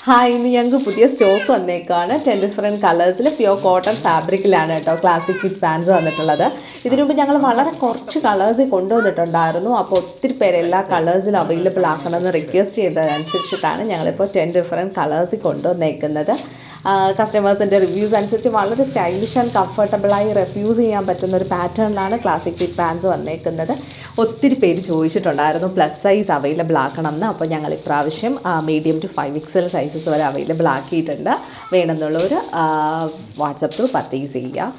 Hi, ഇന്ന് ഞങ്ങൾക്ക് പുതിയ സ്റ്റോക്ക് വന്നേക്കാണ്. 10 ഡിഫറെൻറ്റ് കളേഴ്സിൽ പ്യുവർ കോട്ടൺ ഫാബ്രിക്കിലാണ് കേട്ടോ ക്ലാസിക് ഫിറ്റ് പാൻസ് വന്നിട്ടുള്ളത്. ഇതിനു മുമ്പ് ഞങ്ങൾ വളരെ കുറച്ച് കളേഴ്സിൽ കൊണ്ടുവന്നിട്ടുണ്ടായിരുന്നു. അപ്പോൾ ഒത്തിരി പേര് എല്ലാ കളേഴ്സിലും അവൈലബിൾ ആക്കണമെന്ന് റിക്വസ്റ്റ് ചെയ്തതനുസരിച്ചിട്ടാണ് ഞങ്ങളിപ്പോൾ 10 ഡിഫറെൻറ്റ് കളേഴ്സിൽ കൊണ്ടുവന്നേക്കുന്നത്. കസ്റ്റമേഴ്സിൻ്റെ റിവ്യൂസ് അനുസരിച്ച് വളരെ സ്റ്റൈലിഷ് ആൻഡ് കംഫർട്ടബിളായി റെഫ്യൂസ് ചെയ്യാൻ പറ്റുന്ന ഒരു പാറ്റേണിലാണ് ക്ലാസിക് ഫിറ്റ് പാൻസ് വന്നേക്കുന്നത്. ഒത്തിരി പേര് ചോദിച്ചിട്ടുണ്ടായിരുന്നു പ്ലസ് സൈസ് അവൈലബിൾ ആക്കണം എന്ന്. അപ്പോൾ ഞങ്ങൾ ഇപ്രാവശ്യം മീഡിയം ടു 5XL സൈസസ് വരെ അവൈലബിൾ ആക്കിയിട്ടുണ്ട്. വേണമെന്നുള്ളവർ വാട്സപ്പ് ത്രൂ പർച്ചേസ് ചെയ്യുക.